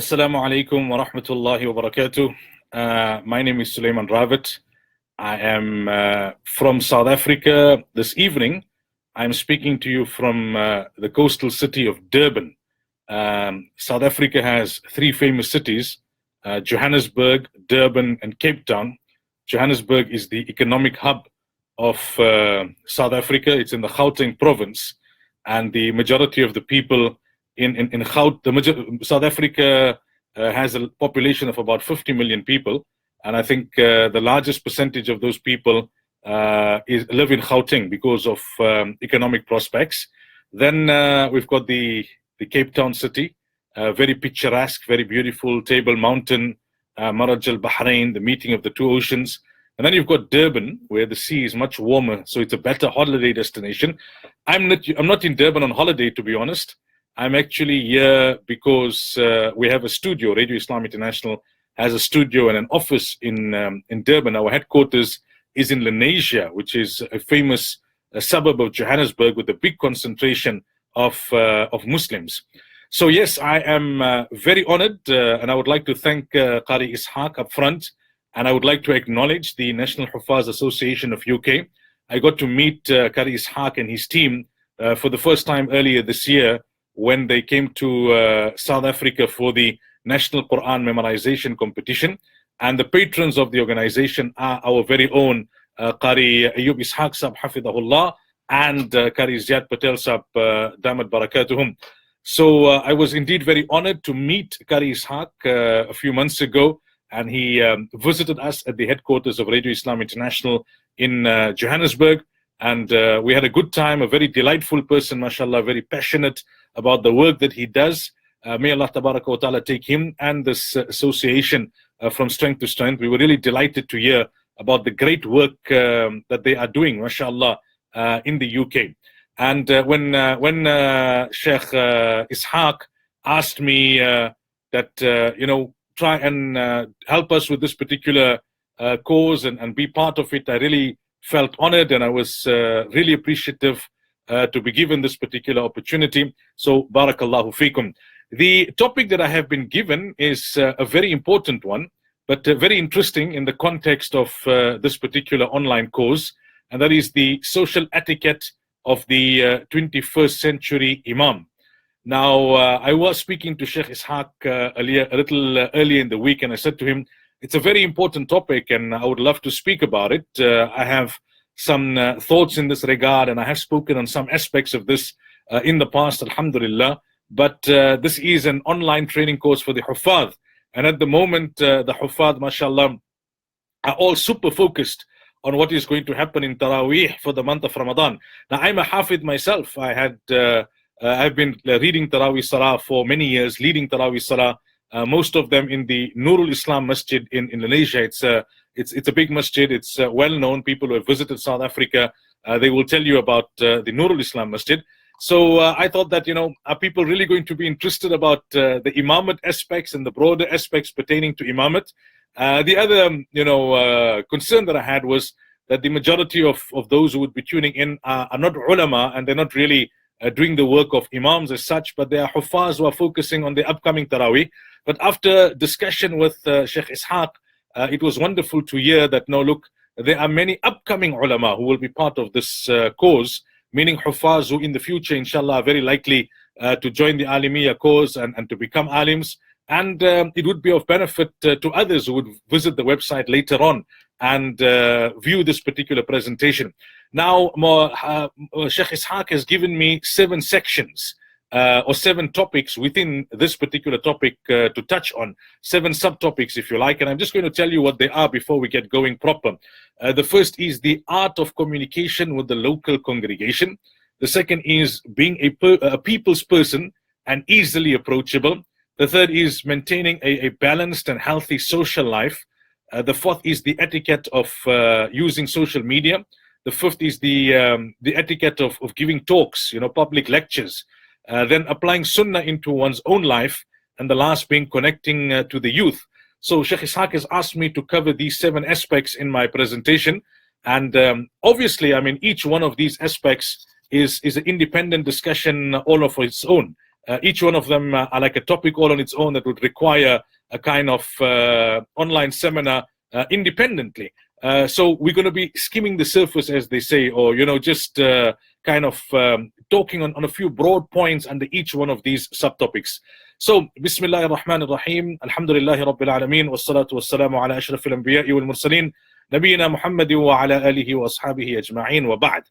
Assalamu alaikum wa rahmatullahi wa barakatuh. My name is Sulaimaan Ravat. I am from South Africa this evening. I'm speaking to you from the coastal city of Durban. South Africa has three famous cities, Johannesburg, Durban, and Cape Town. Johannesburg is the economic hub of South Africa. It's in the Gauteng province, and the majority of the people in South Africa has a population of about 50 million people, and I think the largest percentage of those people live in Gauteng because of economic prospects. Then we've got the Cape Town city, very picturesque, very beautiful, Table Mountain, Maraj al Bahrain, the meeting of the two oceans. And then you've got Durban, where the sea is much warmer, so it's a better holiday destination. I'm not in Durban on holiday, to be honest. I'm actually here because we have a studio. Radio Islam International has a studio and an office in Durban. Our headquarters is in Lenasia, which is a famous suburb of Johannesburg with a big concentration of Muslims. So yes, I am very honored, and I would like to thank Qari Ishaq up front, and I would like to acknowledge the National Huffadh Association of UK. I got to meet Qari Ishaq and his team for the first time earlier this year, when they came to South Africa for the National Quran Memorization Competition. And the patrons of the organization are our very own Qari Ayub Ishaq Sahab Hafidahullah and Qari Ziad Patel Sahab Damat Barakatuhum. So I was indeed very honored to meet Qari Ishaq a few months ago, and he visited us at the headquarters of Radio Islam International in Johannesburg. And we had a good time, a very delightful person, mashallah, very passionate about the work that he does. May Allah Tabaraka wa Ta'ala take him and this association from strength to strength. We were really delighted to hear about the great work that they are doing, mashallah, in the UK. And when Sheikh Ishaq asked me that, try and help us with this particular cause and be part of it, I really felt honored, and I was really appreciative to be given this particular opportunity. So, barakallahu fikum. The topic that I have been given is a very important one, but very interesting in the context of this particular online course, and that is the social etiquette of the 21st century Imam. Now, I was speaking to Sheikh Ishaq a little earlier in the week, and I said to him, it's a very important topic, and I would love to speak about it. I have some thoughts in this regard, and I have spoken on some aspects of this in the past, alhamdulillah. But this is an online training course for the Huffadh. And at the moment, the Huffadh, mashallah, are all super focused on what is going to happen in Taraweeh for the month of Ramadan. Now, I'm a Hafidh myself. I've been reading Taraweeh Salah for many years, leading Taraweeh Salah. Most of them in the Nurul Islam Masjid in Indonesia. It's a big masjid. It's well known. People who have visited South Africa, they will tell you about the Nurul Islam Masjid. So I thought that, are people really going to be interested about the Imamate aspects and the broader aspects pertaining to Imamate? The other, concern that I had was that the majority of those who would be tuning in are not ulama, and they're not really doing the work of Imams as such, but they are Huffaz who are focusing on the upcoming Taraweeh. But after discussion with Sheikh Ishaq, it was wonderful to hear that, no, look, there are many upcoming ulama who will be part of this cause, meaning Huffaz who in the future, inshallah, are very likely to join the Alimiya cause and to become alims. And it would be of benefit to others who would visit the website later on and view this particular presentation. Now, Sheikh Ishaq has given me 7 sections or 7 topics within this particular topic to touch on, 7 subtopics, if you like. And I'm just going to tell you what they are before we get going proper. The first is the art of communication with the local congregation. The second is being a people's person and easily approachable. The third is maintaining a balanced and healthy social life. The fourth is the etiquette of using social media. The fifth is the etiquette of giving talks, public lectures. Then applying sunnah into one's own life. And the last being connecting to the youth. So Sheikh Ishaq has asked me to cover these 7 aspects in my presentation. And obviously, each one of these aspects is an independent discussion all of its own. Each one of them are like a topic all on its own that would require a kind of online seminar independently. So we're going to be skimming the surface, as they say, or just kind of talking on a few broad points under each one of these subtopics. So, Bismillah ar-Rahman ar-Rahim, Alhamdulillahi Rabbil Alameen, wassalatu wassalamu ala ashrafil anbiya'i wal mursaleen, Nabiyina Muhammadi wa ala alihi wa ashabihi ajma'in wa ba'd.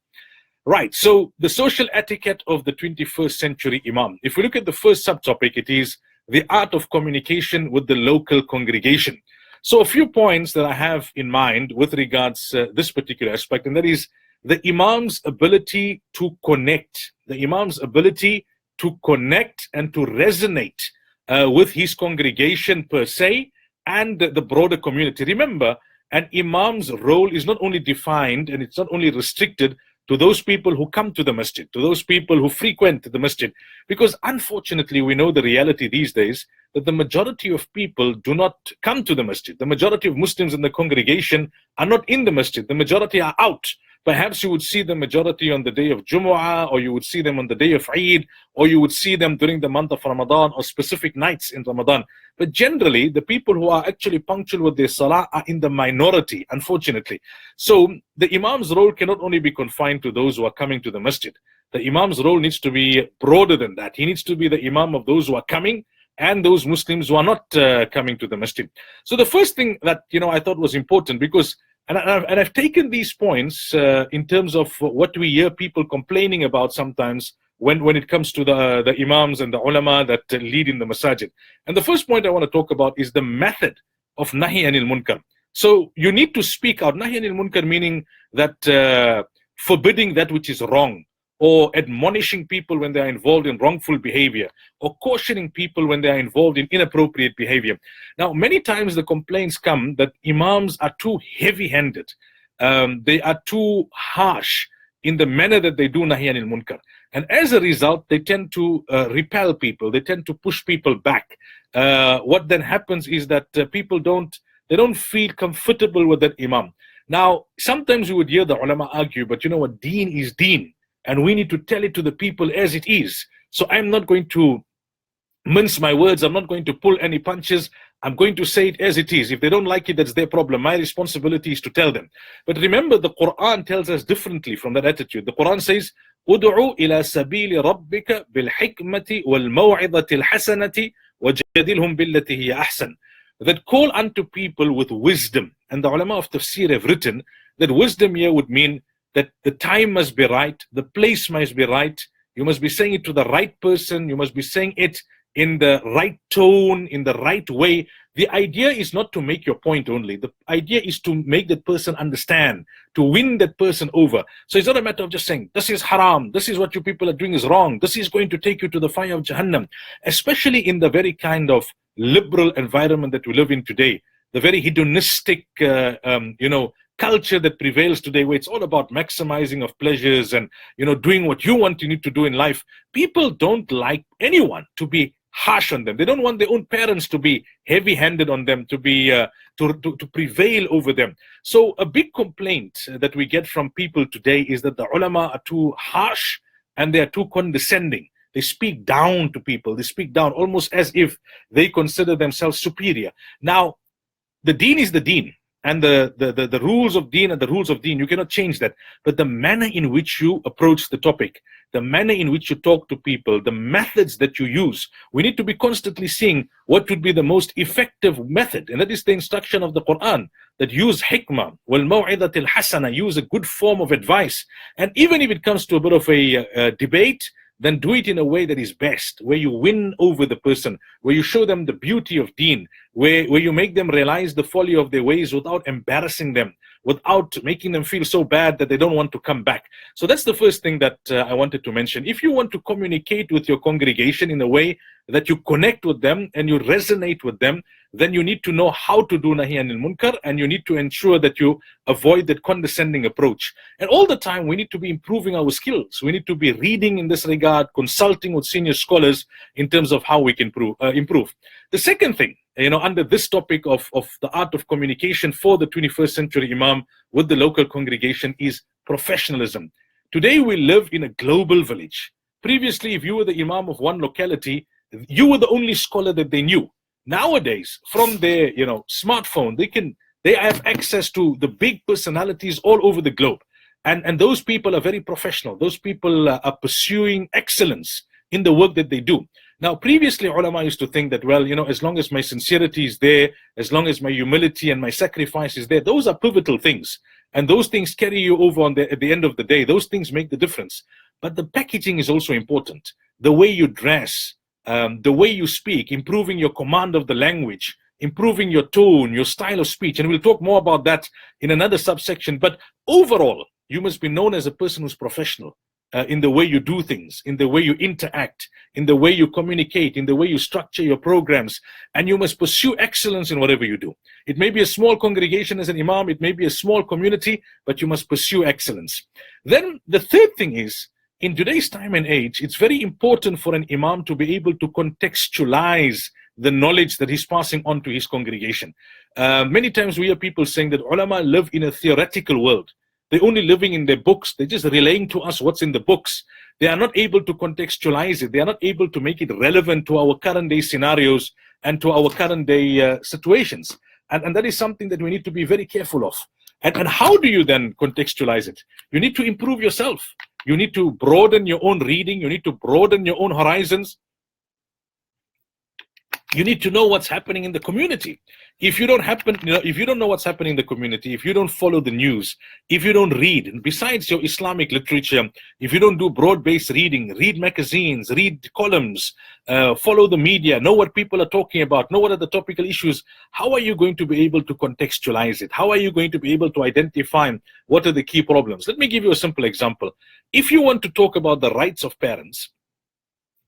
Right, so the social etiquette of the 21st century Imam. If we look at the first subtopic, it is the art of communication with the local congregation. So a few points that I have in mind with regards this particular aspect, and that is the Imam's ability to connect, the Imam's ability to connect and to resonate with his congregation per se and the broader community. Remember, an Imam's role is not only defined and it's not only restricted to those people who come to the masjid, to those people who frequent the masjid. Because unfortunately, we know the reality these days that the majority of people do not come to the masjid. The majority of Muslims in the congregation are not in the masjid. The majority are out. Perhaps you would see the majority on the day of Jumu'ah, or you would see them on the day of Eid, or you would see them during the month of Ramadan or specific nights in Ramadan. But generally, the people who are actually punctual with their salah are in the minority, unfortunately. So the Imam's role cannot only be confined to those who are coming to the masjid. The Imam's role needs to be broader than that. He needs to be the Imam of those who are coming and those Muslims who are not coming to the masjid. So the first thing that I thought was important, because and I've taken these points in terms of what we hear people complaining about sometimes when it comes to the Imams and the ulama that lead in the masajid. And the first point I want to talk about is the method of Nahi Anil Munkar. So you need to speak out. Nahi Anil Munkar meaning that forbidding that which is wrong, or admonishing people when they are involved in wrongful behavior, or cautioning people when they are involved in inappropriate behavior. Now, many times the complaints come that Imams are too heavy-handed. They are too harsh in the manner that they do Nahi Anil Munkar. And as a result, they tend to repel people. They tend to push people back. What then happens is that people don't feel comfortable with that Imam. Now, sometimes you would hear the ulama argue, but you know what, deen is deen. And we need to tell it to the people as it is. So I'm not going to mince my words. I'm not going to pull any punches. I'm going to say it as it is. If they don't like it, that's their problem. My responsibility is to tell them. But remember, the Quran tells us differently from that attitude. The Quran says, "Ud'u ila sabili rabbika bil hikmati wal maw'idati al hasanati wajadilhum billati hiya ahsan." That call unto people with wisdom. And the ulama of tafsir have written that wisdom here would mean that the time must be right, the place must be right, you must be saying it to the right person, you must be saying it in the right tone, in the right way. The idea is not to make your point only. The idea is to make that person understand, to win that person over. So it's not a matter of just saying, this is haram, this is what you people are doing is wrong, this is going to take you to the fire of Jahannam. Especially in the very kind of liberal environment that we live in today, the very hedonistic, culture that prevails today, where it's all about maximizing of pleasures and doing what you need to do in life. People don't like anyone to be harsh on them. They don't want their own parents to be heavy-handed on them, to be to prevail over them. So a big complaint that we get from people today is that the ulama are too harsh and they are too condescending. They speak down to people. They speak down almost as if they consider themselves superior. Now, the deen is the deen. And the rules of deen are the rules of deen. You cannot change that. But the manner in which you approach the topic, the manner in which you talk to people, the methods that you use, we need to be constantly seeing what would be the most effective method. And that is the instruction of the Quran, that use hikmah, wal maw'idat al hasana, use a good form of advice. And even if it comes to a bit of a debate, then do it in a way that is best, where you win over the person, where you show them the beauty of deen, where you make them realize the folly of their ways without embarrassing them, without making them feel so bad that they don't want to come back. So that's the first thing that I wanted to mention. If you want to communicate with your congregation in a way that you connect with them and you resonate with them, then you need to know how to do Nahi Anil Munkar, and you need to ensure that you avoid that condescending approach. And all the time, we need to be improving our skills. We need to be reading in this regard, consulting with senior scholars in terms of how we can improve. The second thing, under this topic of the art of communication for the 21st century Imam with the local congregation is professionalism. Today, we live in a global village. Previously, if you were the imam of one locality, you were the only scholar that they knew. Nowadays, from their smartphone, they have access to the big personalities all over the globe. And those people are very professional. Those people are pursuing excellence in the work that they do. Now, previously, ulama used to think that, well, as long as my sincerity is there, as long as my humility and my sacrifice is there, those are pivotal things. And those things carry you over at the end of the day. Those things make the difference. But the packaging is also important. The way you dress, the way you speak, improving your command of the language, improving your tone, your style of speech. And we'll talk more about that in another subsection. But overall, you must be known as a person who's professional in the way you do things, in the way you interact, in the way you communicate, in the way you structure your programs. And you must pursue excellence in whatever you do. It may be a small congregation as an imam, it may be a small community, but you must pursue excellence. Then the third thing is, in today's time and age, it's very important for an imam to be able to contextualize the knowledge that he's passing on to his congregation. Many times we hear people saying that ulama live in a theoretical world. They're only living in their books. They're just relaying to us what's in the books. They are not able to contextualize it. They are not able to make it relevant to our current day scenarios and to our current day situations. And that is something that we need to be very careful of. And how do you then contextualize it? You need to improve yourself. You need to broaden your own reading. You need to broaden your own horizons. You need to know what's happening in the community. If you don't know what's happening in the community, if you don't follow the news, if you don't read, and besides your Islamic literature, if you don't do broad-based reading, read magazines, read columns, follow the media, know what people are talking about, know what are the topical issues, how are you going to be able to contextualize it? How are you going to be able to identify what are the key problems? Let me give you a simple example. If you want to talk about the rights of parents,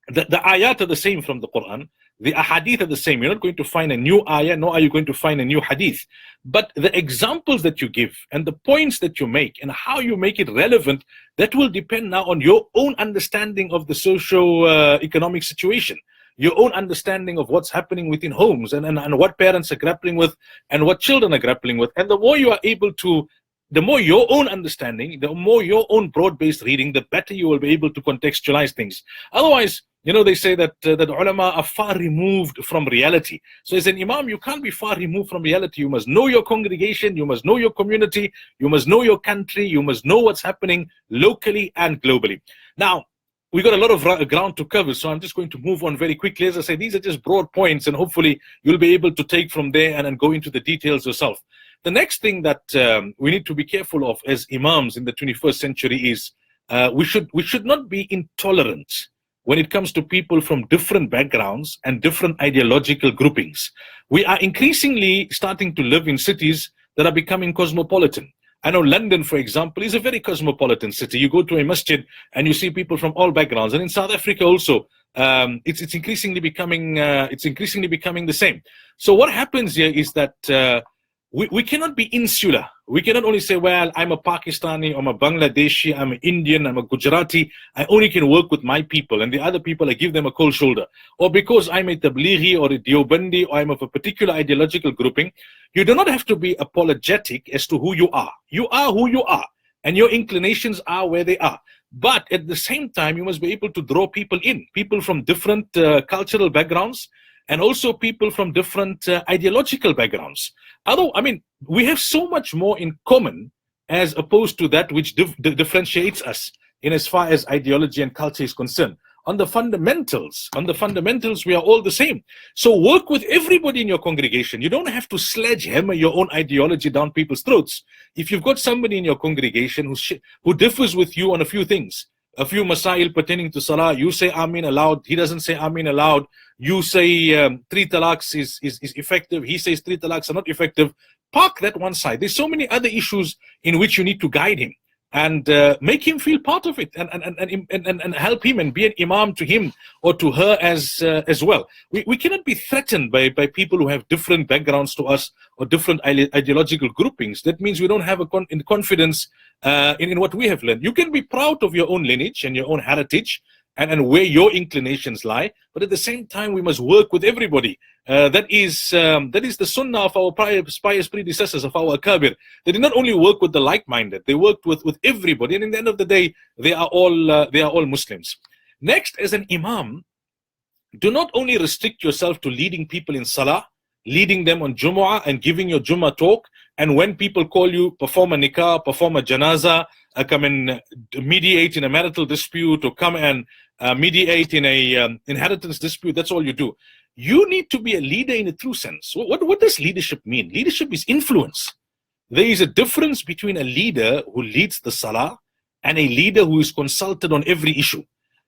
the ayat are the same from the Quran. The ahadith are the same. You're not going to find a new ayah, nor are you going to find a new hadith. But the examples that you give and the points that you make and how you make it relevant, that will depend now on your own understanding of the socio-economic situation, your own understanding of what's happening within homes and what parents are grappling with and what children are grappling with. And the more you are able to, the more your own understanding, the more your own broad-based reading, the better you will be able to contextualize things. Otherwise, they say that ulama are far removed from reality. So as an imam, you can't be far removed from reality. You must know your congregation, you must know your community, you must know your country, you must know what's happening locally and globally. Now, we got a lot of ground to cover, so I'm just going to move on very quickly. As I say, these are just broad points, and hopefully you'll be able to take from there and then go into the details yourself. The next thing that we need to be careful of as imams in the 21st century is we should not be intolerant when it comes to people from different backgrounds and different ideological groupings. We are increasingly starting to live in cities that are becoming cosmopolitan. I know London, for example, is a very cosmopolitan city. You go to a masjid and you see people from all backgrounds. And in South Africa also, it's increasingly becoming the same. So what happens here is that we cannot be insular. We cannot only say, well, I'm a Pakistani, I'm a Bangladeshi, I'm an Indian, I'm a Gujarati. I only can work with my people, and the other people, I give them a cold shoulder. Or because I'm a Tablighi or a Deobandi, or I'm of a particular ideological grouping, you do not have to be apologetic as to who you are. You are who you are, and your inclinations are where they are. But at the same time, you must be able to draw people in, people from different cultural backgrounds, and also people from different ideological backgrounds. We have so much more in common as opposed to that which differentiates us in as far as ideology and culture is concerned. On the fundamentals, we are all the same. So work with everybody in your congregation. You don't have to sledgehammer your own ideology down people's throats. If you've got somebody in your congregation who differs with you on a few things, a few masail pertaining to salah, you say Ameen aloud, he doesn't say Ameen aloud. You say 3 talaqs is effective, he says 3 talaqs are not effective. Park that one side. There's so many other issues in which you need to guide him and make him feel part of it and help him and be an imam to him or to her as well. We cannot be threatened by people who have different backgrounds to us or different ideological groupings. That means we don't have confidence in what we have learned. You can be proud of your own lineage and your own heritage and where your inclinations lie, but at the same time we must work with everybody. That is the sunnah of our pious predecessors, of our akabir. They did not only work with the like-minded, they worked with everybody, and in the end of the day, they are all Muslims. Next, as an imam, do not only restrict yourself to leading people in salah, leading them on Jumu'ah and giving your Jumu'ah talk, and when people call you, perform a nikah, perform a janaza, come and mediate in a marital dispute, or come and mediate in a inheritance dispute, that's all you do. You need to be a leader in a true sense. What does leadership mean? Leadership is influence. There is a difference between a leader who leads the salah and a leader who is consulted on every issue.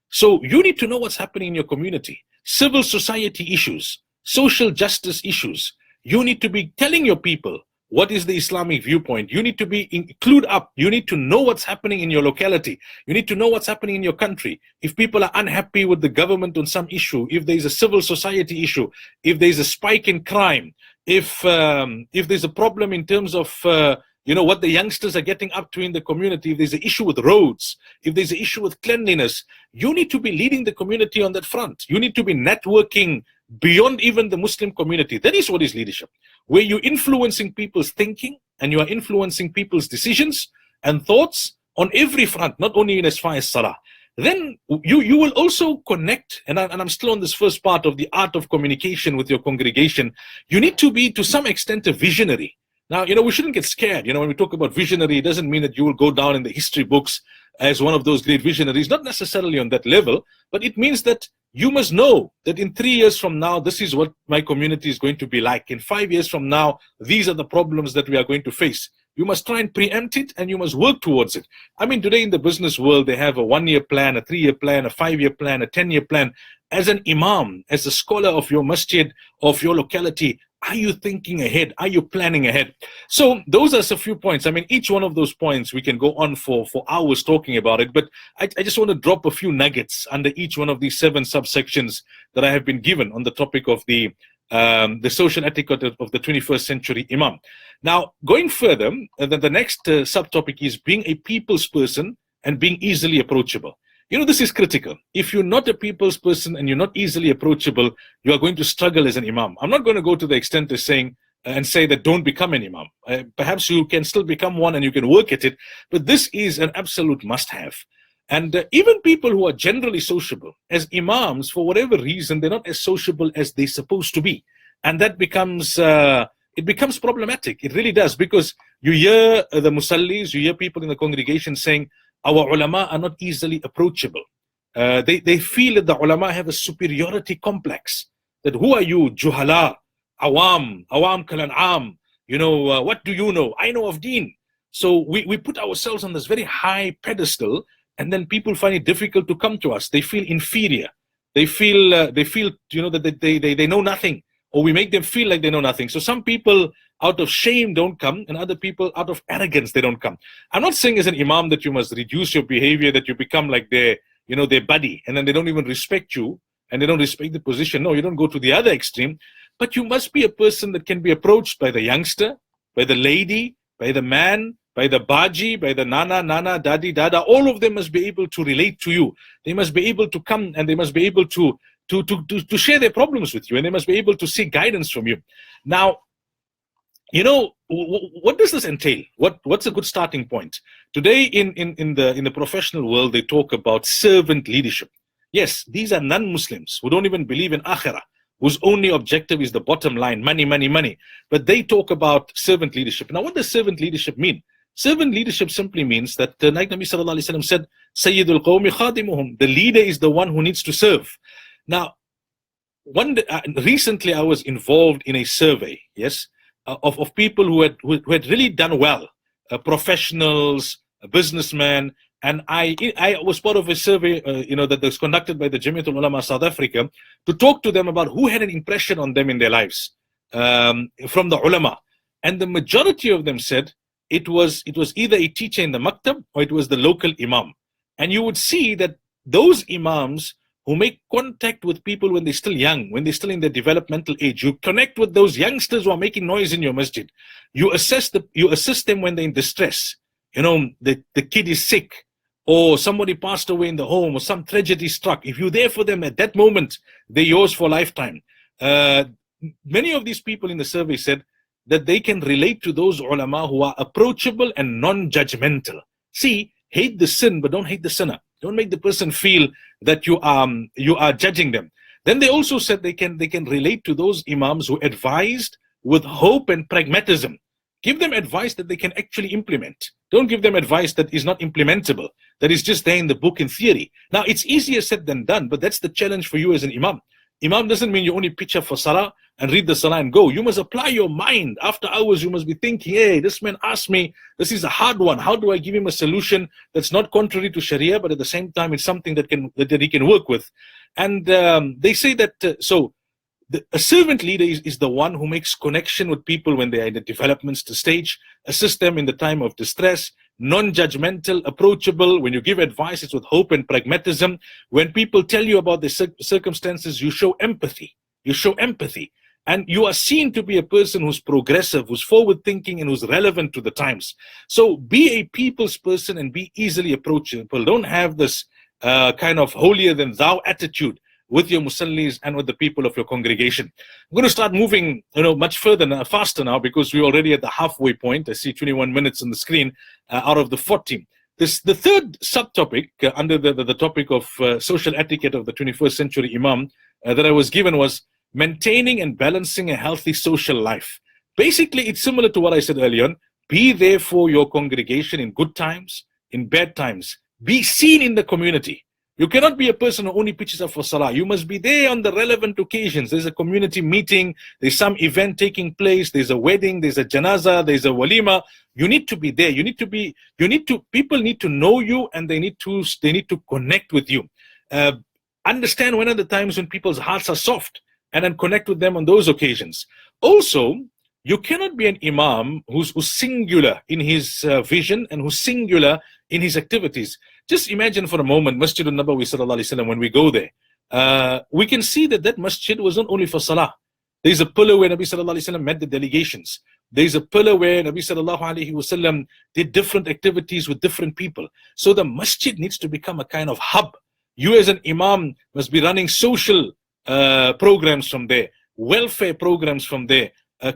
So you need to know what's happening in your community, civil society issues, social justice issues. You need to be telling your people what is the Islamic viewpoint. You need to be clued up. You need to know what's happening in your locality. You need to know what's happening in your country. If people are unhappy with the government on some issue, if there's a civil society issue, if there's a spike in crime, if there's a problem in terms of what the youngsters are getting up to in the community, if there's an issue with roads, if there's an issue with cleanliness, you need to be leading the community on that front. You need to be networking beyond even the Muslim community. That is what is leadership, where you're influencing people's thinking and you are influencing people's decisions and thoughts on every front, not only in as far as salah. Then you will also connect, and I'm still on this first part of the art of communication with your congregation. You need to be, to some extent, a visionary. Now, we shouldn't get scared. When we talk about visionary, it doesn't mean that you will go down in the history books as one of those great visionaries, not necessarily on that level, but it means that you must know that in 3 years from now, this is what my community is going to be like. In 5 years from now, these are the problems that we are going to face. You must try and preempt it, and you must work towards it. I mean, today in the business world, they have a 1-year plan, a 3-year plan, a 5-year plan, a 10-year plan. As an imam, as a scholar of your masjid, of your locality, are you thinking ahead? Are you planning ahead? So those are a few points. I mean, each one of those points, we can go on for hours talking about it, but I just want to drop a few nuggets under each one of these 7 subsections that I have been given on the topic of the social etiquette of the 21st century imam. Now, going further, the next subtopic is being a people's person and being easily approachable. This is critical. If you're not a people's person and you're not easily approachable, you are going to struggle as an imam. I'm not going to go to the extent of saying that don't become an imam. Perhaps you can still become one and you can work at it, but this is an absolute must-have. And even people who are generally sociable, as imams, for whatever reason, they're not as sociable as they're supposed to be. And that becomes problematic. It really does, because you hear the musallis, you hear people in the congregation saying, our ulama are not easily approachable. They feel that the ulama have a superiority complex. That who are you, juhala, awam kalan'am, what do you know? I know of deen. So we put ourselves on this very high pedestal, and then people find it difficult to come to us. They feel inferior. They feel that they know nothing, or we make them feel like they know nothing. So some people out of shame don't come, and other people out of arrogance they don't come. I'm not saying as an imam that you must reduce your behavior, that you become like their buddy, and then they don't even respect you and they don't respect the position. No, you don't go to the other extreme, but you must be a person that can be approached by the youngster, by the lady, by the man, by the baji, by the nana, dadi, dada. All of them must be able to relate to you. They must be able to come, and they must be able to share their problems with you, and they must be able to seek guidance from you. Now, what does this entail? What's a good starting point? Today in the professional world, they talk about servant leadership. Yes, these are non-Muslims who don't even believe in akhirah, whose only objective is the bottom line, money, money, money. But they talk about servant leadership. Now, what does servant leadership mean? Servant leadership simply means that like Nabi sallallahu alaihi wasallam said, Sayyidul qawmi khadimuhum, the leader is the one who needs to serve. Now, recently I was involved in a survey, yes, of people who had really done well, professionals, businessmen, and I was part of a survey, that was conducted by the Jamiatul Ulama South Africa, to talk to them about who had an impression on them in their lives from the ulama, and the majority of them said it was either a teacher in the maktab or it was the local imam. And you would see that those imams who make contact with people when they're still young, when they're still in their developmental age, you connect with those youngsters who are making noise in your masjid. You assist them when they're in distress. The kid is sick, or somebody passed away in the home, or some tragedy struck. If you're there for them at that moment, they're yours for a lifetime. Many of these people in the survey said that they can relate to those ulama who are approachable and non-judgmental. See, hate the sin, but don't hate the sinner. Don't make the person feel that you are judging them. Then they also said they can relate to those imams who advised with hope and pragmatism. Give them advice that they can actually implement. Don't give them advice that is not implementable, that is just there in the book in theory. Now, it's easier said than done, but that's the challenge for you as an imam. Imam doesn't mean you only pitch up for salah and read the salah and go. You must apply your mind. After hours, you must be thinking, hey, this man asked me, this is a hard one. How do I give him a solution that's not contrary to Sharia, but at the same time, it's something that he can work with? And they say that, a servant leader is the one who makes connection with people when they are in the development stage, assist them in the time of distress, non-judgmental, approachable. When you give advice, it's with hope and pragmatism. When people tell you about the circumstances, you show empathy. You show empathy. And you are seen to be a person who's progressive, who's forward-thinking, and who's relevant to the times. So be a people's person and be easily approachable. Don't have this kind of holier-than-thou attitude with your musallis and with the people of your congregation. I'm going to start moving, much further now, faster now, because we're already at the halfway point. I see 21 minutes on the screen out of the 40. The third subtopic under the topic of social etiquette of the 21st century imam that I was given was maintaining and balancing a healthy social life. Basically, it's similar to what I said earlier on. Be there for your congregation in good times, in bad times. Be seen in the community. You cannot be a person who only pitches up for salah. You must be there on the relevant occasions. There's a community meeting, there's some event taking place, there's a wedding, there's a janaza, there's a walima. You need to be there. People need to know you, and they need to connect with you. Understand when are the times when people's hearts are soft, and then connect with them on those occasions. Also, you cannot be an imam who's singular in his vision and who's singular in his activities. Just imagine for a moment, Masjid al-Nabawi sallallahu alaihi wasallam, when we go there, we can see that masjid was not only for salah. There's a pillar where Nabi sallallahu alaihi wasallam met the delegations. There's a pillar where Nabi sallallahu alaihi wasallam did different activities with different people. So the masjid needs to become a kind of hub. You as an imam must be running social programs from there, welfare programs from there,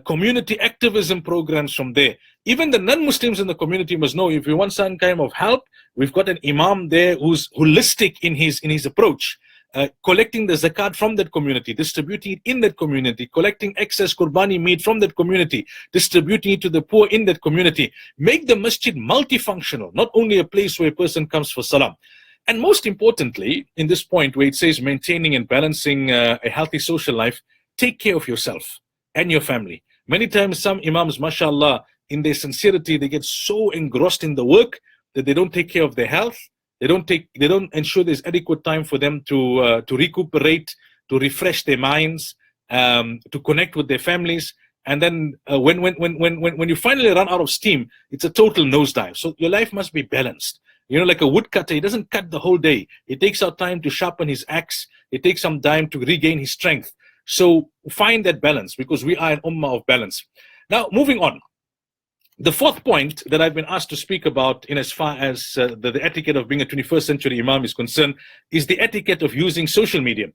community activism programs from there. Even the non-Muslims in the community must know, if you want some kind of help, we've got an imam there who's holistic in his approach, collecting the zakat from that community, distributing it in that community, collecting excess qurbani meat from that community, distributing it to the poor in that community. Make the masjid multifunctional, not only a place where a person comes for salam. And most importantly, in this point where it says maintaining and balancing a healthy social life, take care of yourself and your family. Many times some imams, mashallah, in their sincerity, they get so engrossed in the work that they don't take care of their health. They don't ensure there's adequate time for them to recuperate, to refresh their minds, to connect with their families. And then when you finally run out of steam, it's a total nosedive. So your life must be balanced. Like a woodcutter, he doesn't cut the whole day. It takes out time to sharpen his axe. It takes some time to regain his strength. So find that balance, because we are an ummah of balance. Now, moving on. The fourth point that I've been asked to speak about, in as far as the etiquette of being a 21st century imam is concerned, is the etiquette of using social media.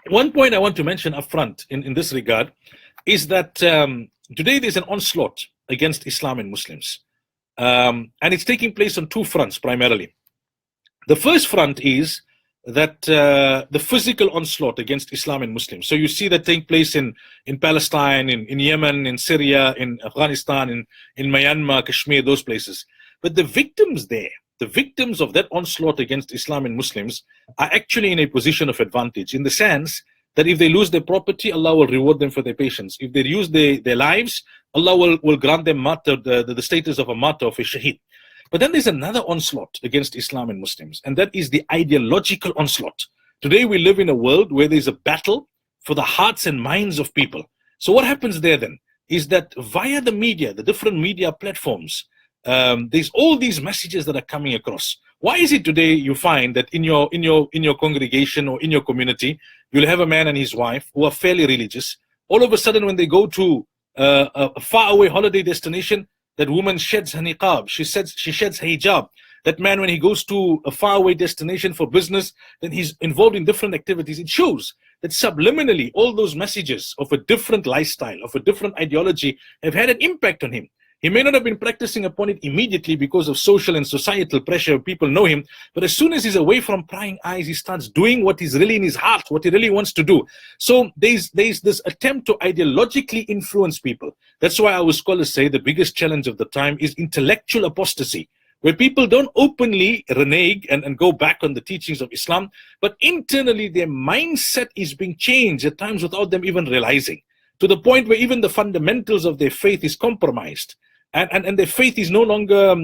One point I want to mention up front in this regard is that today there's an onslaught against Islam and Muslims. And it's taking place on two fronts primarily. The first front is that the physical onslaught against Islam and Muslims. So you see that take place in Palestine, in Yemen, in Syria, in Afghanistan, in Myanmar, Kashmir, those places. But the victims there, the victims of that onslaught against Islam and Muslims, are actually in a position of advantage, in the sense that if they lose their property, Allah will reward them for their patience. If they lose their lives, Allah will grant them martyr, the status of a martyr, of a shaheed. But then there's another onslaught against Islam and Muslims, and that is the ideological onslaught. Today we live in a world where there's a battle for the hearts and minds of people. So what happens there then is that via the media, the different media platforms, there's all these messages that are coming across. Why is it today you find that in your congregation or in your community, you'll have a man and his wife who are fairly religious. All of a sudden, when they go to a faraway holiday destination, that woman sheds her niqab, she sheds her hijab. That man, when he goes to a faraway destination for business, then he's involved in different activities. It shows that subliminally, all those messages of a different lifestyle, of a different ideology, have had an impact on him. He may not have been practicing upon it immediately because of social and societal pressure. People know him. But as soon as he's away from prying eyes, he starts doing what is really in his heart, what he really wants to do. So there's this attempt to ideologically influence people. That's why our scholars say the biggest challenge of the time is intellectual apostasy, where people don't openly renege and go back on the teachings of Islam, but internally their mindset is being changed at times without them even realizing, to the point where even the fundamentals of their faith is compromised. And their faith is no longer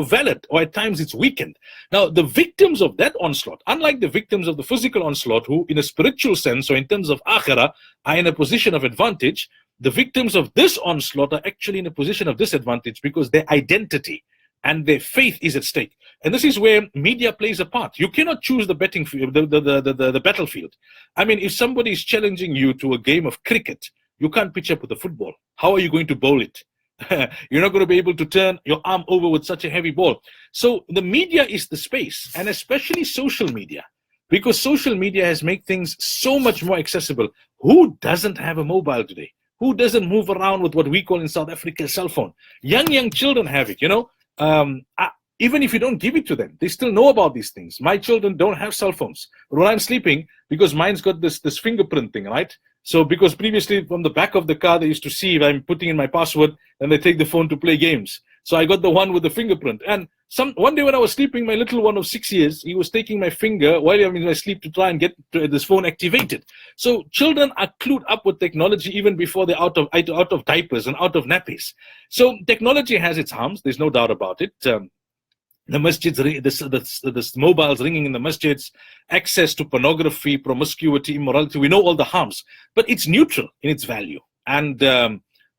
valid, or at times it's weakened. Now, the victims of that onslaught, unlike the victims of the physical onslaught, who in a spiritual sense or in terms of akhirah are in a position of advantage, the victims of this onslaught are actually in a position of disadvantage because their identity and their faith is at stake. And this is where media plays a part. You cannot choose the betting field, the battlefield. I mean, if somebody is challenging you to a game of cricket, you can't pitch up with a football. How are you going to bowl it? You're not going to be able to turn your arm over with such a heavy ball. So the media is the space, and especially social media, because social media has made things so much more accessible. Who doesn't have a mobile today? Who doesn't move around with what we call in South Africa a cell phone? Young children have it, even if you don't give it to them, they still know about these things. My children don't have cell phones. But when I'm sleeping, because mine's got this fingerprint thing, right? So because previously from the back of the car, they used to see if I'm putting in my password and they take the phone to play games. So I got the one with the fingerprint. And one day when I was sleeping, my little one of 6 years, he was taking my finger while I'm in my sleep to try and get this phone activated. So children are clued up with technology even before they're out of diapers and out of nappies. So technology has its harms. There's no doubt about it. The masjids, the mobiles ringing in the masjids, access to pornography, promiscuity, immorality, we know all the harms, but it's neutral in its value. And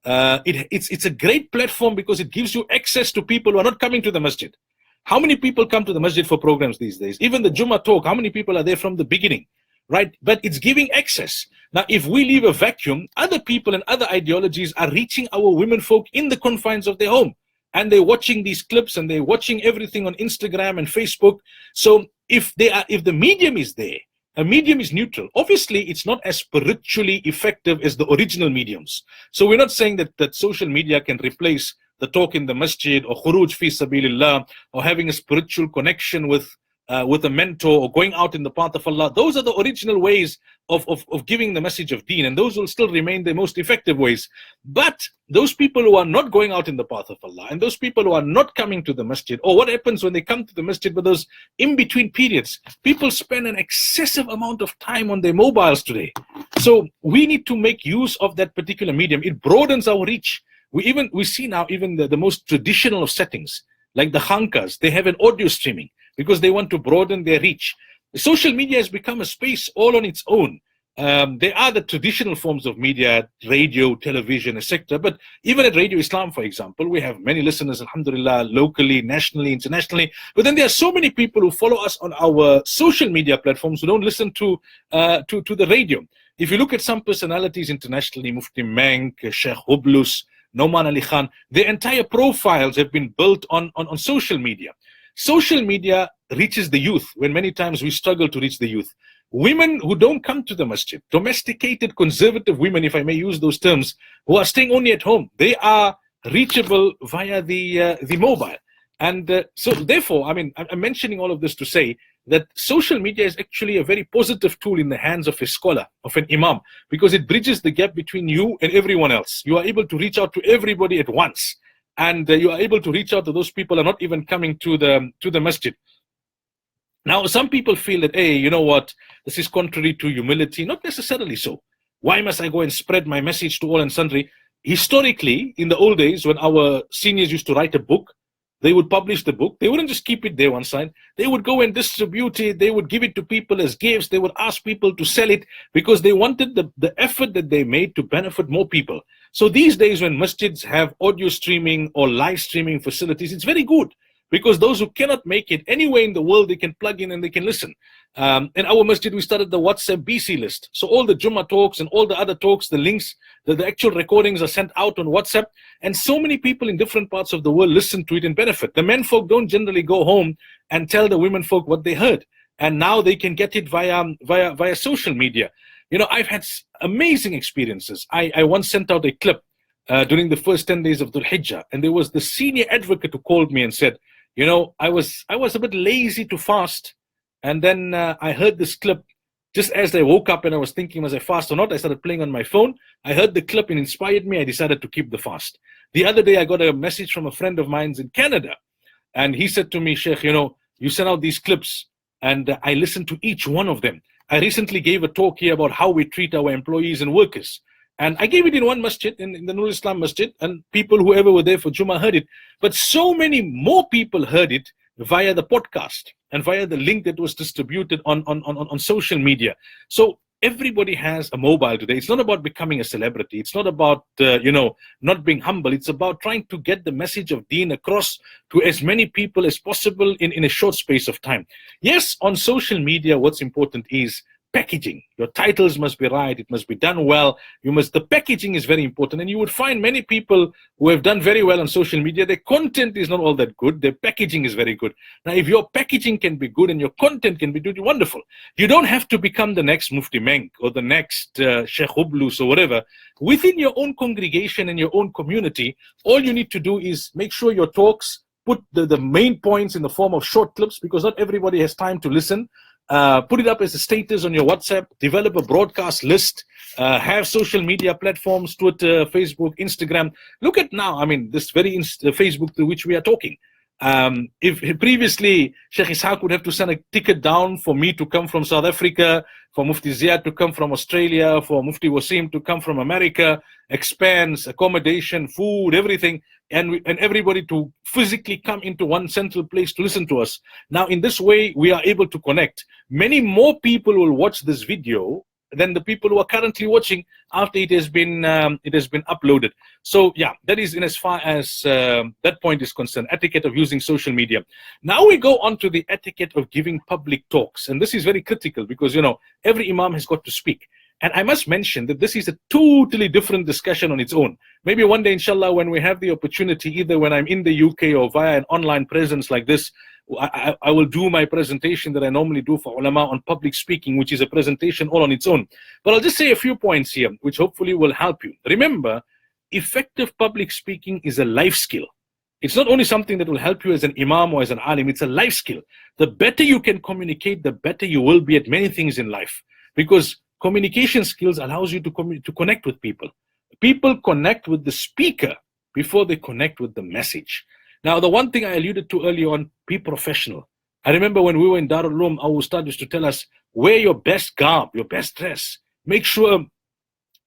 it's a great platform because it gives you access to people who are not coming to the masjid. How many people come to the masjid for programs these days? Even the Jummah talk, how many people are there from the beginning, right? But it's giving access. Now, if we leave a vacuum, other people and other ideologies are reaching our women folk in the confines of their home. And they're watching these clips and they're watching everything on Instagram and Facebook. So if the medium is there, a medium is neutral. Obviously, it's not as spiritually effective as the original mediums. So we're not saying that social media can replace the talk in the masjid or khuruj fi sabilillah or having a spiritual connection with a mentor or going out in the path of Allah. Those are the original ways of giving the message of deen, and those will still remain the most effective ways. But those people who are not going out in the path of Allah, and those people who are not coming to the masjid, or what happens when they come to the masjid, but those in-between periods, people spend an excessive amount of time on their mobiles today. So we need to make use of that particular medium. It broadens our reach. We see now even the most traditional of settings, like the khankas, they have an audio streaming because they want to broaden their reach. Social media has become a space all on its own. There are the traditional forms of media, radio, television, etc. But even at Radio Islam, for example, we have many listeners, alhamdulillah, locally, nationally, internationally. But then there are so many people who follow us on our social media platforms who don't listen to the radio. If you look at some personalities internationally, Mufti Menk, Sheikh Hublus, Nouman Ali Khan, their entire profiles have been built on social media. Social media reaches the youth when many times we struggle to reach the youth. Women who don't come to the masjid, domesticated, conservative women, if I may use those terms, who are staying only at home, they are reachable via the mobile. And so therefore, I mean, I'm mentioning all of this to say that social media is actually a very positive tool in the hands of a scholar, of an imam, because it bridges the gap between you and everyone else. You are able to reach out to everybody at once. And you are able to reach out to those people who are not even coming to the masjid. Now, some people feel that, hey, you know what, this is contrary to humility. Not necessarily so. Why must I go and spread my message to all and sundry? Historically, in the old days, when our seniors used to write a book, they would publish the book. They wouldn't just keep it there one side. They would go and distribute it. They would give it to people as gifts. They would ask people to sell it because they wanted the effort that they made to benefit more people. So these days when masjids have audio streaming or live streaming facilities, it's very good because those who cannot make it anywhere in the world, they can plug in and they can listen. In our masjid, we started the WhatsApp BC list. So all the Jummah talks and all the other talks, the links, the actual recordings are sent out on WhatsApp. And so many people in different parts of the world listen to it and benefit. The men folk don't generally go home and tell the women folk what they heard. And now they can get it via social media. You know, I've had amazing experiences. I once sent out a clip during the first 10 days of Dhul Hijjah. And there was the senior advocate who called me and said, you know, I was a bit lazy to fast. And then I heard this clip just as I woke up and I was thinking, was I fast or not? I started playing on my phone. I heard the clip and inspired me. I decided to keep the fast. The other day, I got a message from a friend of mine in Canada. And he said to me, Sheikh, you know, you sent out these clips and I listened to each one of them. I recently gave a talk here about how we treat our employees and workers. And I gave it in one masjid, in the Nur Islam masjid, and people, whoever were there for Jummah, heard it. But so many more people heard it via the podcast and via the link that was distributed on social media. So everybody has a mobile today. It's not about becoming a celebrity. It's not about, you know, not being humble. It's about trying to get the message of Deen across to as many people as possible in a short space of time. Yes, on social media, what's important is packaging. Your titles must be right. It must be done well. The packaging is very important. And you would find many people who have done very well on social media, their content is not all that good. Their packaging is very good. Now, if your packaging can be good and your content can be good, wonderful. You don't have to become the next Mufti Menk or the next Sheikh Hublus or whatever. Within your own congregation and your own community, all you need to do is make sure your talks put the main points in the form of short clips, because not everybody has time to listen. Put it up as a status on your WhatsApp, develop a broadcast list, have social media platforms, Twitter, Facebook, Instagram. Look at now, I mean, this very Facebook through which we are talking. If previously Sheikh Ishaq would have to send a ticket down for me to come from South Africa, for Mufti Ziyad to come from Australia, for Mufti Wasim to come from America, expense, accommodation, food, everything, and everybody to physically come into one central place to listen to us. Now, in this way, we are able to connect. Many more people will watch this video than the people who are currently watching after it has been uploaded. So yeah, that is in as far as that point is concerned, etiquette of using social media. Now we go on to the etiquette of giving public talks, and this is very critical because, you know, every imam has got to speak. And I must mention that this is a totally different discussion on its own. Maybe one day, inshallah, when we have the opportunity, either when I'm in the UK or via an online presence like this, I will do my presentation that I normally do for ulama on public speaking, which is a presentation all on its own. But I'll just say a few points here, which hopefully will help you. Remember, effective public speaking is a life skill. It's not only something that will help you as an imam or as an alim, it's a life skill. The better you can communicate, the better you will be at many things in life. Because communication skills allows you to connect with people. People connect with the speaker before they connect with the message. Now, the one thing I alluded to earlier on, be professional. I remember when we were in Darul Uloom, our ustad used to tell us, wear your best garb, your best dress. Make sure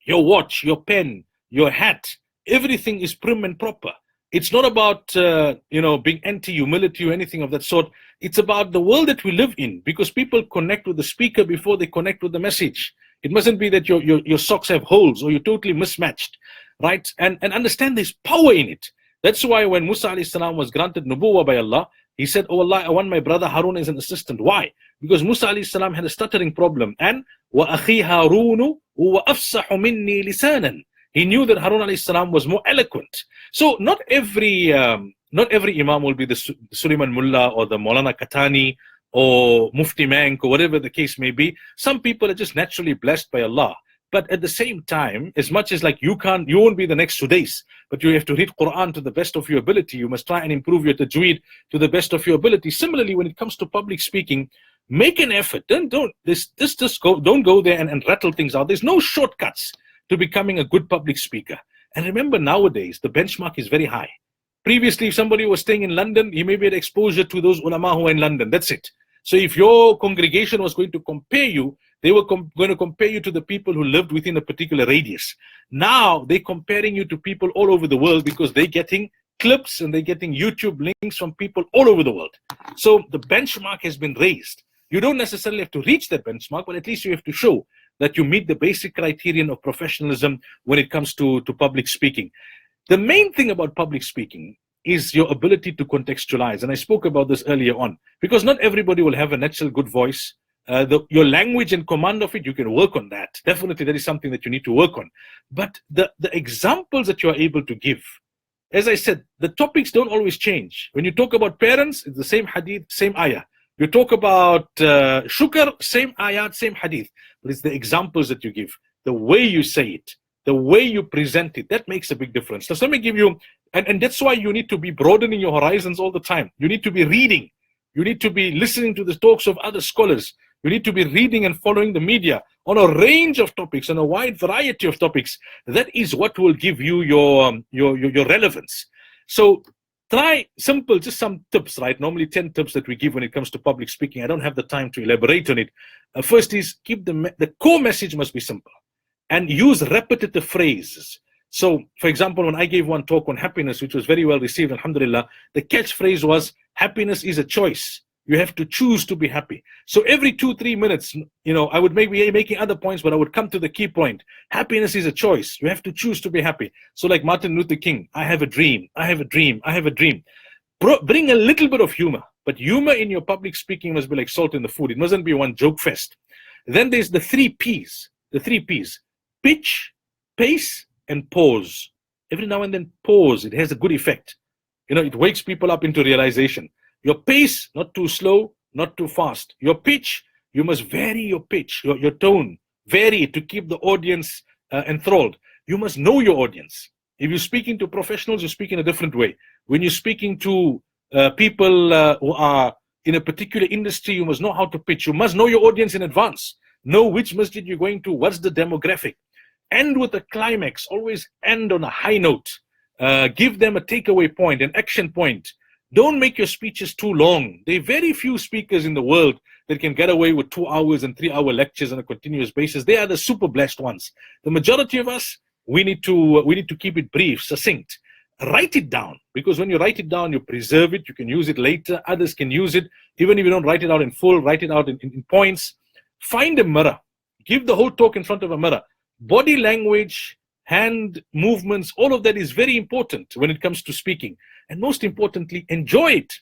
your watch, your pen, your hat, everything is prim and proper. It's not about being anti-humility or anything of that sort. It's about the world that we live in, because people connect with the speaker before they connect with the message. It mustn't be that your socks have holes or you're totally mismatched, right? And understand there's power in it. That's why when Musa alayhi salam was granted nubuwwah by Allah, he said, oh Allah, I want my brother Harun as an assistant. Why? Because Musa alayhi salam had a stuttering problem. And وَأَخِي هَارُونُ هُوَ أَفْصَحُ مِنِّي لِسَانًا. He knew that Harun alayhi salam was more eloquent. So not every imam will be the Sulaimaan Mullah or the Moulana Katani or Mufti Menk or whatever the case may be. Some people are just naturally blessed by Allah. But at the same time, as much as like you won't be the next Sudais, but you have to read Quran to the best of your ability. You must try and improve your tajweed to the best of your ability. Similarly, when it comes to public speaking, make an effort. Don't go there and rattle things out. There's no shortcuts to becoming a good public speaker. And remember, nowadays, the benchmark is very high. Previously, if somebody was staying in London, he maybe had exposure to those ulama who are in London. That's it. So if your congregation was going to compare you, they were going to compare you to the people who lived within a particular radius. Now, they're comparing you to people all over the world because they're getting clips and they're getting YouTube links from people all over the world. So the benchmark has been raised. You don't necessarily have to reach that benchmark, but at least you have to show that you meet the basic criterion of professionalism when it comes to public speaking. The main thing about public speaking is your ability to contextualize. And I spoke about this earlier on, because not everybody will have a natural good voice. Your language and command of it, you can work on that. Definitely, that is something that you need to work on. But the examples that you are able to give, as I said, the topics don't always change. When you talk about parents, it's the same hadith, same ayah. You talk about shukr, same ayat, same hadith. But it's the examples that you give, the way you say it, the way you present it, that makes a big difference. So let me give you, and that's why you need to be broadening your horizons all the time. You need to be reading. You need to be listening to the talks of other scholars. You need to be reading and following the media on a range of topics, on a wide variety of topics. That is what will give you your relevance. So try simple, just some tips, right? Normally 10 tips that we give when it comes to public speaking. I don't have the time to elaborate on it. First is keep the core message must be simple and use repetitive phrases. So, for example, when I gave one talk on happiness, which was very well received, alhamdulillah, the catchphrase was, happiness is a choice. You have to choose to be happy. So every 2-3 minutes, I would maybe making other points, but I would come to the key point. Happiness is a choice. You have to choose to be happy. So like Martin Luther King, I have a dream, I have a dream, I have a dream. Bring a little bit of humor, but humor in your public speaking must be like salt in the food. It mustn't be one joke fest. Then there's the 3 Ps, pitch, pace, and pause. Every now and then pause, it has a good effect. It wakes people up into realization. Your pace, not too slow, not too fast. Your pitch, you must vary your pitch, your tone, vary it to keep the audience enthralled. You must know your audience. If you're speaking to professionals, you speak in a different way. When you're speaking to people who are in a particular industry, you must know how to pitch. You must know your audience in advance. Know which masjid you're going to, what's the demographic. End with a climax, always end on a high note. Give them a takeaway point, an action point. Don't make your speeches too long. There are very few speakers in the world that can get away with 2 hours and 3-hour lectures on a continuous basis. They are the super blessed ones. The majority of us, we need to keep it brief, succinct. Write it down, because when you write it down, you preserve it. You can use it later. Others can use it. Even if you don't write it out in full, write it out in points. Find a mirror. Give the whole talk in front of a mirror. Body language, hand movements, all of that is very important when it comes to speaking. And most importantly, enjoy it.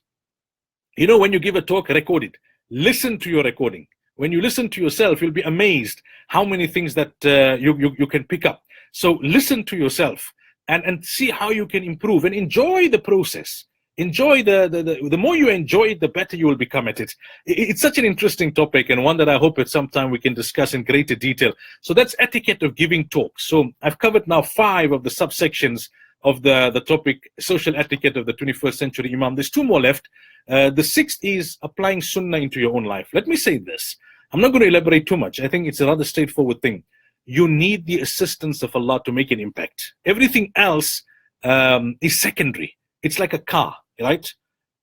When you give a talk, record it. Listen to your recording. When you listen to yourself, you'll be amazed how many things that you can pick up. So listen to yourself and see how you can improve and enjoy the process. Enjoy the more you enjoy it, the better you will become at it. It's such an interesting topic, and one that I hope at some time we can discuss in greater detail. So that's etiquette of giving talks. So I've covered now 5 of the subsections of the topic, social etiquette of the 21st century Imam. There's 2 more left. The 6th is applying sunnah into your own life. Let me say this. I'm not going to elaborate too much. I think it's a rather straightforward thing. You need the assistance of Allah to make an impact. Everything else is secondary. It's like a car, right?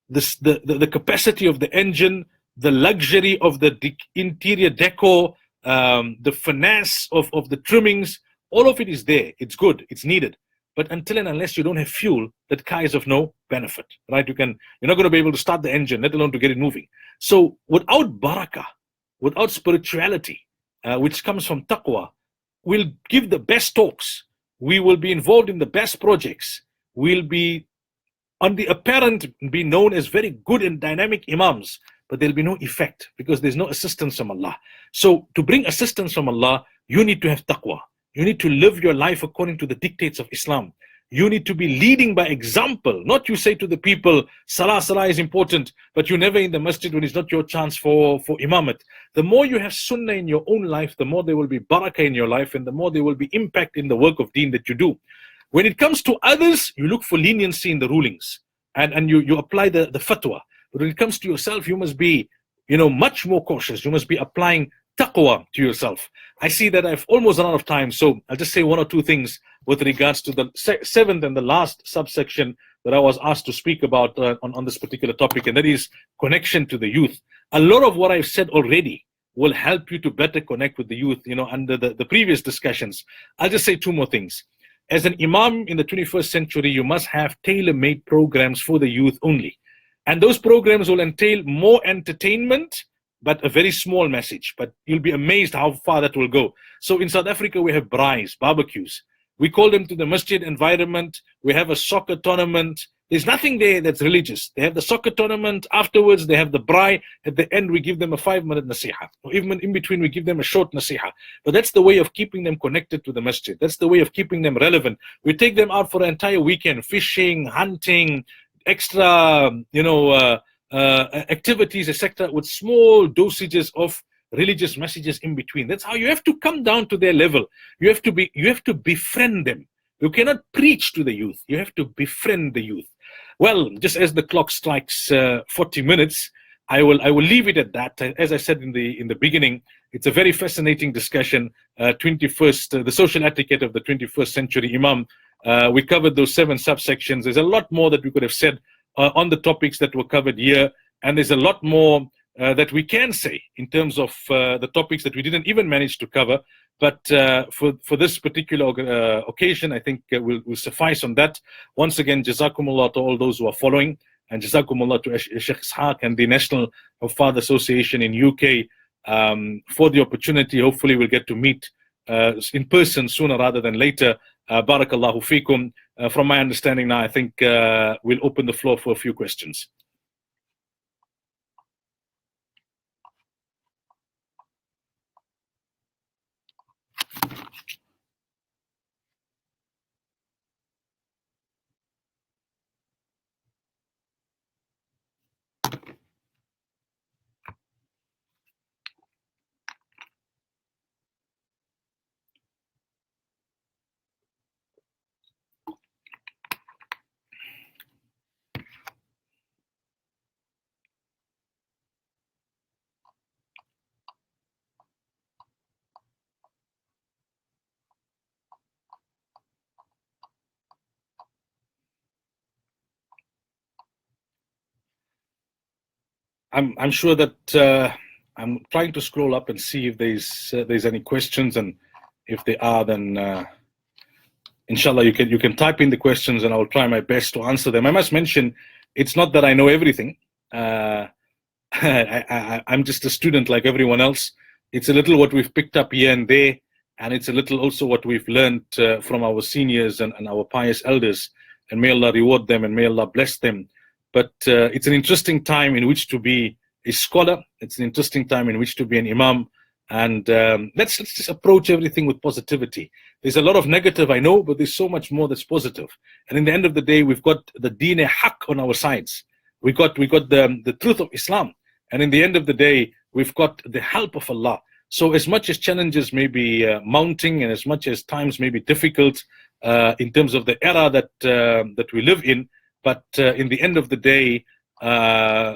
The capacity of the engine, the luxury of the interior decor, the finesse of the trimmings, all of it is there. It's good. It's needed. But until and unless you don't have fuel, that car is of no benefit, right? You're not going to be able to start the engine, let alone to get it moving. So without barakah, without spirituality, which comes from taqwa, we'll give the best talks. We will be involved in the best projects. We'll be on the apparent be known as very good and dynamic imams, but there'll be no effect because there's no assistance from Allah. So to bring assistance from Allah, you need to have taqwa. You need to live your life according to the dictates of Islam. You need to be leading by example. Not you say to the people, salah is important, but you're never in the masjid when it's not your chance for imamat. The more you have sunnah in your own life, the more there will be barakah in your life, and the more there will be impact in the work of deen that you do. When it comes to others, you look for leniency in the rulings, and you apply the fatwa. But when it comes to yourself, you must be much more cautious. You must be applying taqwa to yourself. I see that I've almost run out of time, so I'll just say 1 or 2 things with regards to the 7th and the last subsection that I was asked to speak about on this particular topic, and that is connection to the youth. A lot of what I've said already will help you to better connect with the youth, under the previous discussions. I'll just say 2 more things. As an imam in the 21st century, you must have tailor-made programs for the youth only. And those programs will entail more entertainment, but a very small message. But you'll be amazed how far that will go. So in South Africa, we have braais, barbecues. We call them to the masjid environment. We have a soccer tournament. There's nothing there that's religious. They have the soccer tournament. Afterwards, they have the braai. At the end, we give them a 5-minute nasiha. Or even in between, we give them a short nasiha. But that's the way of keeping them connected to the masjid. That's the way of keeping them relevant. We take them out for an entire weekend, fishing, hunting, extra, activities, etc., with small dosages of religious messages in between. That's how you have to come down to their level. You have to befriend them. You cannot preach to the youth. You have to befriend the youth. Well, just as the clock strikes 40 minutes, I will leave it at that. As I said in the beginning, it's a very fascinating discussion. The social etiquette of the 21st century Imam. We covered those 7 subsections. There's a lot more that we could have said on the topics that were covered here, and there's a lot more that we can say in terms of the topics that we didn't even manage to cover. But for this particular occasion, I think we'll suffice on that. Once again, Jazakumullah to all those who are following, and Jazakumullah to Sheikh Ishaq and the National Huffadh Association in UK for the opportunity. Hopefully we'll get to meet in person sooner rather than later. Barakallahu feekum. From my understanding now, I think we'll open the floor for a few questions. I'm sure that I'm trying to scroll up and see if there's any questions, and if there are, then inshallah you can type in the questions and I'll try my best to answer them. I must mention, it's not that I know everything. I'm just a student like everyone else. It's a little what we've picked up here and there, and it's a little also what we've learned from our seniors and our pious elders, and may Allah reward them and may Allah bless them. But it's an interesting time in which to be a scholar. It's an interesting time in which to be an imam. And let's just approach everything with positivity. There's a lot of negative, I know, but there's so much more that's positive. And in the end of the day, we've got the deen haq on our sides. We got the truth of Islam. And in the end of the day, we've got the help of Allah. So as much as challenges may be mounting, and as much as times may be difficult in terms of the era that we live in, but in the end of the day,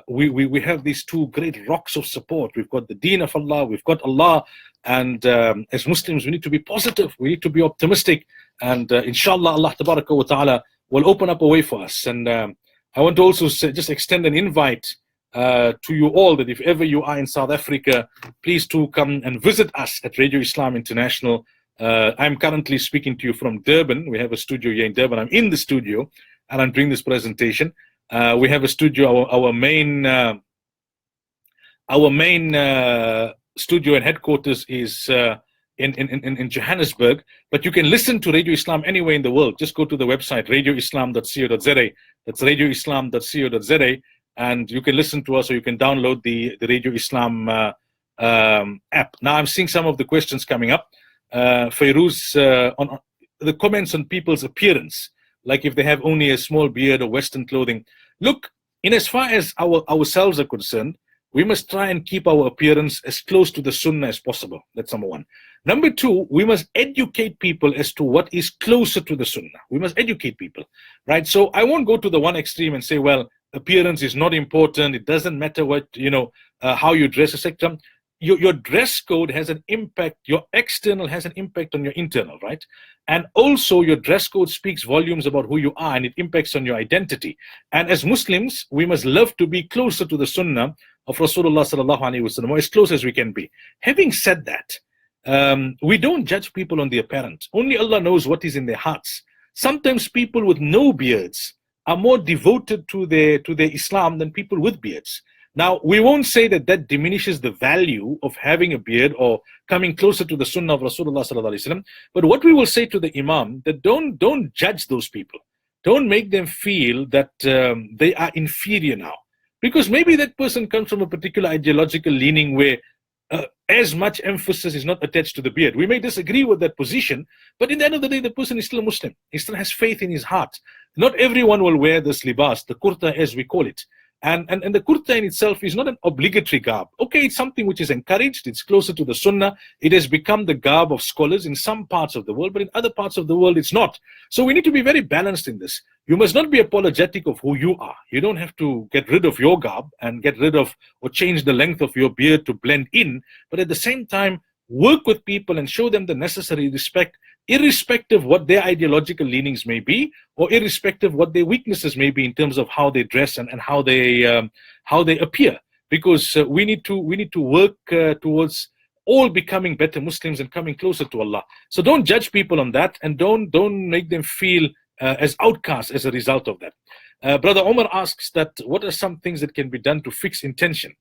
we have these 2 great rocks of support. We've got the deen of Allah, we've got Allah, and as Muslims, we need to be positive, we need to be optimistic, and inshallah, Allah tabaraka wa ta'ala will open up a way for us. And I want to also just extend an invite to you all, that if ever you are in South Africa, please do come and visit us at Radio Islam International. I'm currently speaking to you from Durban. We have a studio here in Durban. I'm in the studio and I'm doing this presentation. We have a studio, our main studio and headquarters is in Johannesburg, but you can listen to Radio Islam anywhere in the world. Just go to the website, radioislam.co.za. That's radioislam.co.za, and you can listen to us, or you can download the Radio Islam app. Now I'm seeing some of the questions coming up. Fairuz, on the comments on people's appearance, like if they have only a small beard or Western clothing. Look, in as far as ourselves are concerned, we must try and keep our appearance as close to the Sunnah as possible. That's number 1. Number 2, we must educate people as to what is closer to the Sunnah. We must educate people, right? So I won't go to the one extreme and say, well, appearance is not important. It doesn't matter what, how you dress, etc. Your dress code has an impact. Your external has an impact on your internal, right? And also your dress code speaks volumes about who you are, and it impacts on your identity. And as Muslims, we must love to be closer to the Sunnah of Rasulullah sallallahu alaihi wasallam, or as close as we can be. Having said that, we don't judge people on the apparent. Only Allah knows what is in their hearts. Sometimes people with no beards are more devoted to their Islam than people with beards. Now, we won't say that diminishes the value of having a beard or coming closer to the Sunnah of Rasulullah sallallahu alaihi wasallam. But what we will say to the Imam, that don't judge those people. Don't make them feel that they are inferior now. Because maybe that person comes from a particular ideological leaning where as much emphasis is not attached to the beard. We may disagree with that position, but in the end of the day, the person is still a Muslim. He still has faith in his heart. Not everyone will wear this libas, the kurta as we call it. And the kurta in itself is not an obligatory garb. Okay, it's something which is encouraged. It's closer to the sunnah. It has become the garb of scholars in some parts of the world, but in other parts of the world, it's not. So we need to be very balanced in this. You must not be apologetic of who you are. You don't have to get rid of your garb and get rid of or change the length of your beard to blend in. But at the same time, work with people and show them the necessary respect, irrespective what their ideological leanings may be, or irrespective what their weaknesses may be in terms of how they dress and how they appear. Because we need to work towards all becoming better Muslims and coming closer to Allah. So don't judge people on that, and don't make them feel as outcasts as a result of that. Brother Omar asks that what are some things that can be done to fix intention?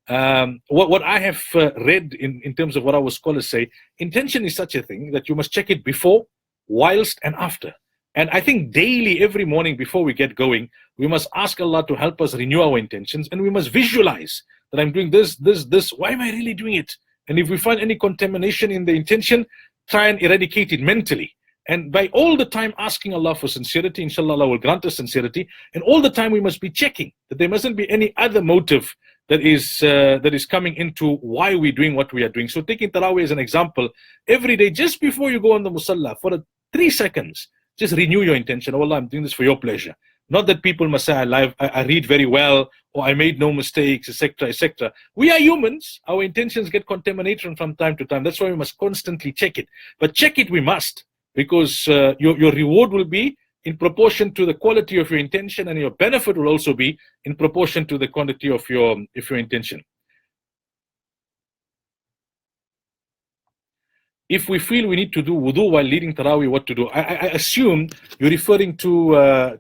What I have read in terms of what our scholars say, intention is such a thing that you must check it before, whilst, and after. And I think daily, every morning before we get going, we must ask Allah to help us renew our intentions, and we must visualize that I'm doing this. Why am I really doing it? And if we find any contamination in the intention, try and eradicate it mentally. And by all the time asking Allah for sincerity, inshallah, Allah will grant us sincerity. And all the time we must be checking that there mustn't be any other motive that is coming into why we're doing what we are doing. So taking Taraweeh as an example, every day, just before you go on the Musalla, for 3 seconds, just renew your intention. Oh Allah, I'm doing this for your pleasure. Not that people must say, I read very well, or I made no mistakes, etc., etc. We are humans. Our intentions get contaminated from time to time. That's why we must constantly check it. But check it we must, because your reward will be in proportion to the quality of your intention, and your benefit will also be in proportion to the quantity of your intention. If we feel we need to do wudu while leading Taraweeh, what to do? I assume you're referring to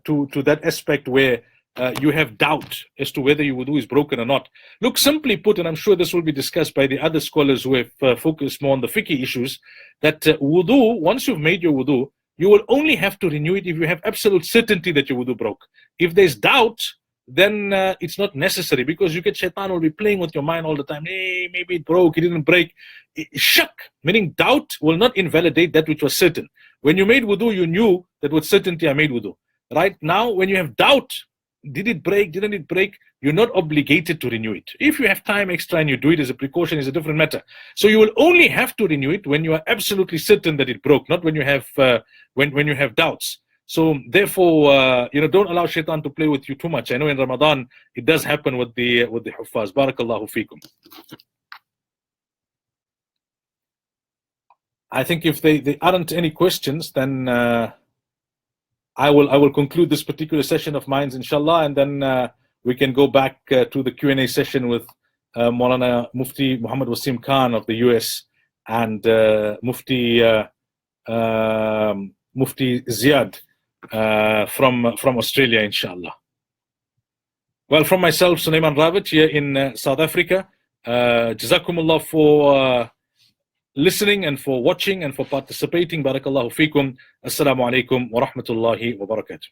that aspect where you have doubt as to whether your wudu is broken or not. Look, simply put, and I'm sure this will be discussed by the other scholars who have focused more on the fiqh issues, that wudu, once you've made your wudu, you will only have to renew it if you have absolute certainty that your wudu broke. If there's doubt, then it's not necessary, because you get shaitan will be playing with your mind all the time. Hey, maybe it broke, it didn't break. Shak, meaning doubt, will not invalidate that which was certain. When you made wudu, you knew that with certainty I made wudu. Right now, when you have doubt, did it break, didn't it break, you're not obligated to renew it. If you have time extra and you do it as a precaution, is a different matter. So you will only have to renew it when you are absolutely certain that it broke, not when you have when you have doubts. So therefore, don't allow shaitan to play with you too much. I know in Ramadan it does happen with the Huffadh. Barakallahu feekum. I think if there aren't any questions, then I will conclude this particular session of mine, inshallah, and then we can go back to the Q&A session with Moulana Mufti Muhammad Wasim Khan of the US and Mufti Ziad from Australia, inshallah. Well, from myself, Sulaimaan Ravat, here in South Africa, Jazakumullah for listening and for watching and for participating. Barakallahu feekum. Assalamu alaikum wa rahmatullahi wa barakatuh.